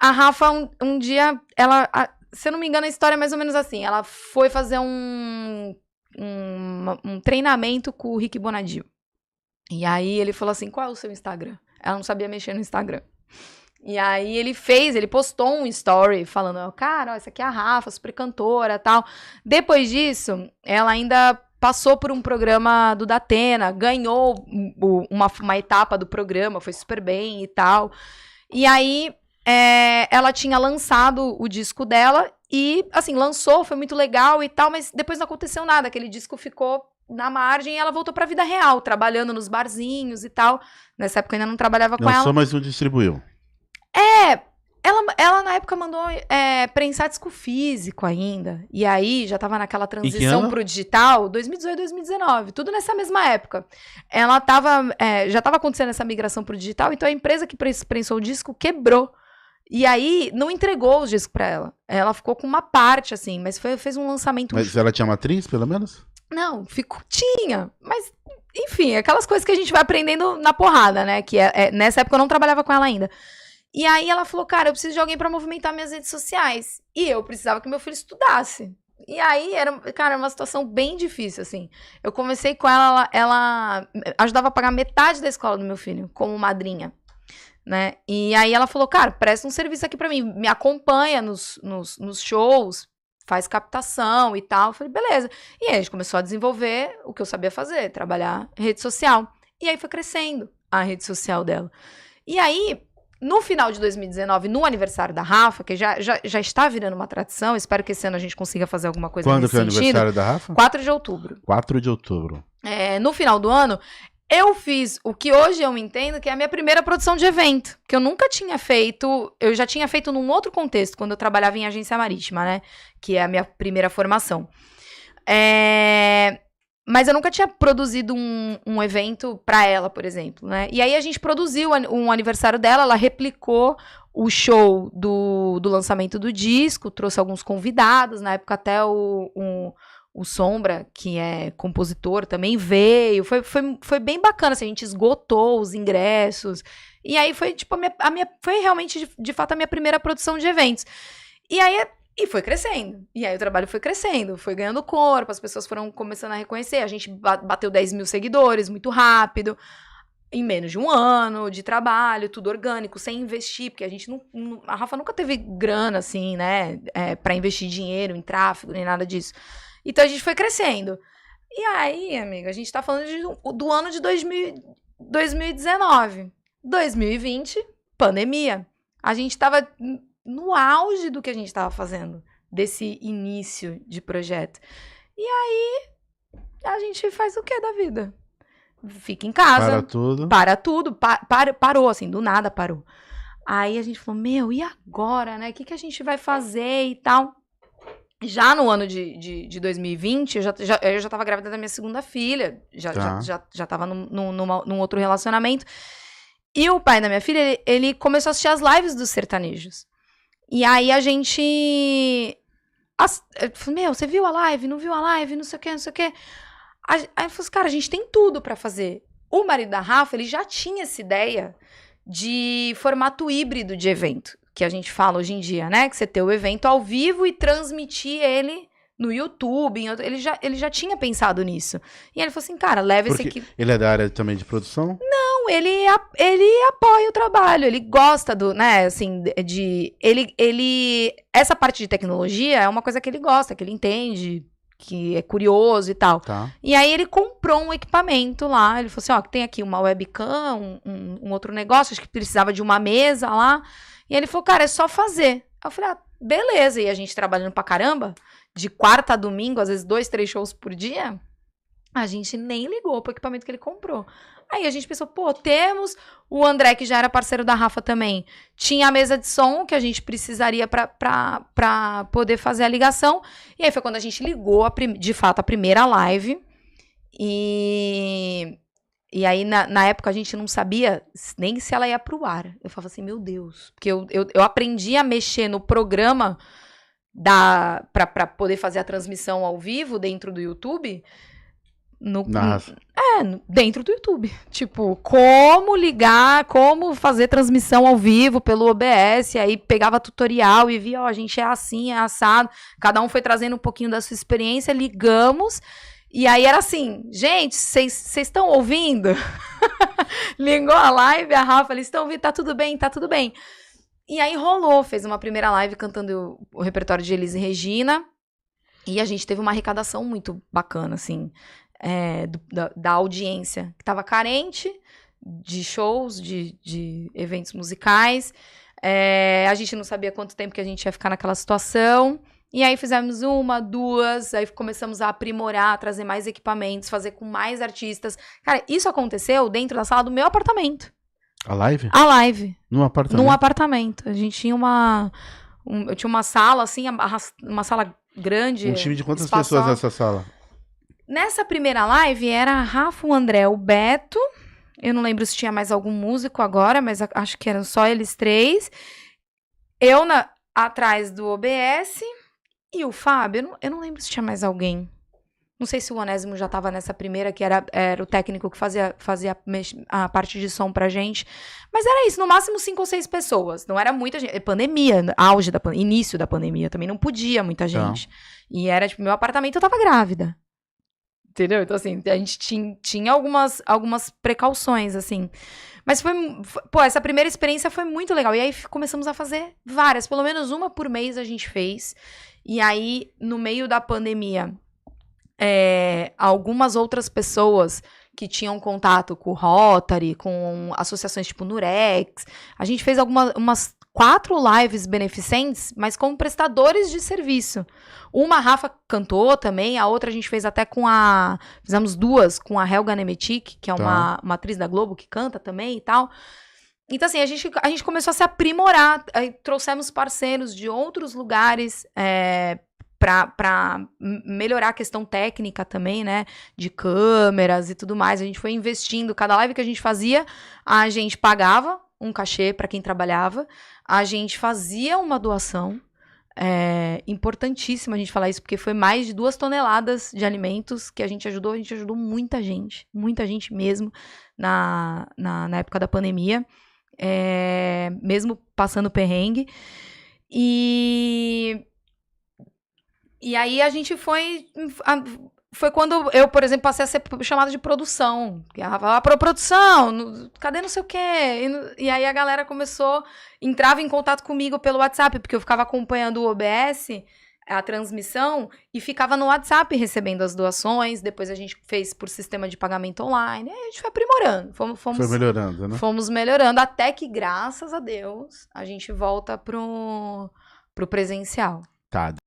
a Rafa, um dia, ela... se eu não me engano, a história é mais ou menos assim. Ela foi fazer um treinamento com o Rick Bonadio. E aí ele falou assim, qual é o seu Instagram? Ela não sabia mexer no Instagram. E aí ele postou um story falando, cara, ó, essa aqui é a Rafa, super cantora e tal. Depois disso, ela ainda passou por um programa do Datena, ganhou uma etapa do programa, foi super bem e tal. E aí, ela tinha lançado o disco dela e, assim, lançou, foi muito legal e tal, mas depois não aconteceu nada, aquele disco ficou na margem e ela voltou pra vida real, trabalhando nos barzinhos e tal. Nessa época eu ainda não trabalhava com ela. Lançou, mas não distribuiu. Ela na época mandou prensar disco físico ainda. E aí já tava naquela transição pro digital, 2018, 2019, tudo nessa mesma época. Ela já tava acontecendo essa migração pro digital, então a empresa que prensou o disco quebrou. E aí não entregou os discos pra ela. Ela ficou com uma parte, assim, mas fez um lançamento. Mas ela tinha matriz, pelo menos? Não, tinha, mas enfim, aquelas coisas que a gente vai aprendendo na porrada, né? Que nessa época eu não trabalhava com ela ainda. E aí ela falou, cara, eu preciso de alguém pra movimentar minhas redes sociais. E eu precisava que meu filho estudasse. E aí era uma situação bem difícil, assim. Eu comecei com ela ajudava a pagar metade da escola do meu filho, como madrinha, né? E aí ela falou, cara, presta um serviço aqui pra mim, me acompanha nos shows, faz captação e tal. Eu falei, beleza. E aí a gente começou a desenvolver o que eu sabia fazer, trabalhar rede social. E aí foi crescendo a rede social dela. E aí, no final de 2019, no aniversário da Rafa, que já está virando uma tradição, espero que esse ano a gente consiga fazer alguma coisa nesse sentido. Quando foi o aniversário da Rafa? 4 de outubro. 4 de outubro. No final do ano, eu fiz o que hoje eu entendo que é a minha primeira produção de evento, que eu nunca tinha feito, eu já tinha feito num outro contexto, quando eu trabalhava em agência marítima, né? Que é a minha primeira formação. Mas eu nunca tinha produzido um evento pra ela, por exemplo, né? E aí a gente produziu um aniversário dela, ela replicou o show do lançamento do disco, trouxe alguns convidados, na época até o Sombra, que é compositor, também veio. Foi bem bacana, assim, a gente esgotou os ingressos. E aí foi, tipo, foi realmente, de fato, a minha primeira produção de eventos. E foi crescendo. E aí o trabalho foi crescendo, foi ganhando corpo, as pessoas foram começando a reconhecer. A gente bateu 10 mil seguidores muito rápido, em menos de um ano de trabalho, tudo orgânico, sem investir, porque a gente a Rafa nunca teve grana, assim, né, pra investir dinheiro em tráfego, nem nada disso. Então a gente foi crescendo. E aí, amiga, a gente tá falando do ano de 2019. 2020, pandemia. A gente tava no auge do que a gente tava fazendo, desse início de projeto. E aí, a gente faz o que da vida? Fica em casa. Para tudo. Parou, assim, do nada parou. Aí a gente falou, e agora, né? O que a gente vai fazer e tal? Já no ano de 2020, eu já tava grávida da minha segunda filha. Já tava num outro relacionamento. E o pai da minha filha, ele começou a assistir as lives dos sertanejos. E aí a gente... falei, você viu a live? Não viu a live? Não sei o quê, não sei o quê. Aí eu falei, cara, a gente tem tudo pra fazer. O marido da Rafa, ele já tinha essa ideia de formato híbrido de evento, que a gente fala hoje em dia, né? Que você ter o evento ao vivo e transmitir ele no YouTube. Ele já tinha pensado nisso. E ele falou assim, cara, leva esse aqui... Ele é da área também de produção? Não, ele apoia o trabalho, ele gosta né, assim, essa parte de tecnologia é uma coisa que ele gosta, que ele entende, que é curioso e tal. Tá. E aí ele comprou um equipamento lá, ele falou assim, tem aqui uma webcam, um outro negócio, acho que precisava de uma mesa lá. E ele falou, cara, é só fazer. Aí eu falei, beleza. E a gente trabalhando pra caramba, de quarta a domingo, às vezes 2, 3 shows por dia, a gente nem ligou pro equipamento que ele comprou. Aí a gente pensou, temos o André, que já era parceiro da Rafa também, tinha a mesa de som que a gente precisaria pra poder fazer a ligação. E aí foi quando a gente ligou, de fato, a primeira live. E aí, na época, a gente não sabia nem se ela ia pro ar. Eu falava assim, meu Deus. Porque eu aprendi a mexer no programa pra poder fazer a transmissão ao vivo dentro do YouTube Dentro do YouTube. Tipo, como ligar, como fazer transmissão ao vivo pelo OBS, aí pegava tutorial e via, ó, a gente é assim, é assado. Cada um foi trazendo um pouquinho da sua experiência, ligamos, e aí era assim, gente, vocês estão ouvindo? Ligou a live, a Rafa, eles estão ouvindo, tá tudo bem, tá tudo bem. E aí rolou, fez uma primeira live cantando o repertório de Elis e Regina, e a gente teve uma arrecadação muito bacana, assim, da audiência, que tava carente de shows, de eventos musicais. A gente não sabia quanto tempo que a gente ia ficar naquela situação. E aí fizemos 1, 2, aí começamos a aprimorar, trazer mais equipamentos, fazer com mais artistas. Cara, isso aconteceu dentro da sala do meu apartamento. A live? A live. Num apartamento? Num apartamento. A gente tinha eu tinha uma sala, assim, uma sala grande. Um time de quantas espaçosa. pessoas nessa sala? Nessa primeira live era a Rafa, o André, o Beto. Eu não lembro se tinha mais algum músico agora, mas acho que eram só eles 3. Eu atrás do OBS e o Fábio. Eu não lembro se tinha mais alguém. Não sei se o Onésimo já estava nessa primeira, que era o técnico que fazia a parte de som pra gente. Mas era isso, no máximo 5 ou 6 pessoas. Não era muita gente. Pandemia, início da pandemia, também não podia muita gente. Não. E era, tipo, meu apartamento, eu tava grávida. Entendeu? Então, assim, a gente tinha algumas precauções, assim. Mas essa primeira experiência foi muito legal. E aí começamos a fazer várias, pelo menos uma por mês a gente fez. E aí, no meio da pandemia, algumas outras pessoas que tinham contato com o Rotary, com associações tipo Nurex, a gente fez umas 4 lives beneficentes, mas com prestadores de serviço. Uma a Rafa cantou também, a outra a gente fez até fizemos 2 com a Helga Nemetic, que é uma atriz da Globo que canta também e tal. Então, assim, a gente começou a se aprimorar, aí trouxemos parceiros de outros lugares, para melhorar a questão técnica também, né, de câmeras e tudo mais. A gente foi investindo, cada live que a gente fazia, a gente pagava um cachê para quem trabalhava, a gente fazia uma doação, importantíssimo a gente falar isso, porque foi mais de 2 toneladas de alimentos que a gente ajudou muita gente mesmo na época da pandemia, mesmo passando perrengue. E aí a gente foi quando eu, por exemplo, passei a ser chamada de produção. E a Rafa falava, produção, cadê não sei o quê? E aí a galera entrava em contato comigo pelo WhatsApp, porque eu ficava acompanhando o OBS, a transmissão, e ficava no WhatsApp recebendo as doações. Depois a gente fez por sistema de pagamento online. Aí a gente foi aprimorando. Foi melhorando, né? Fomos melhorando, até que, graças a Deus, a gente volta pro presencial. Tá.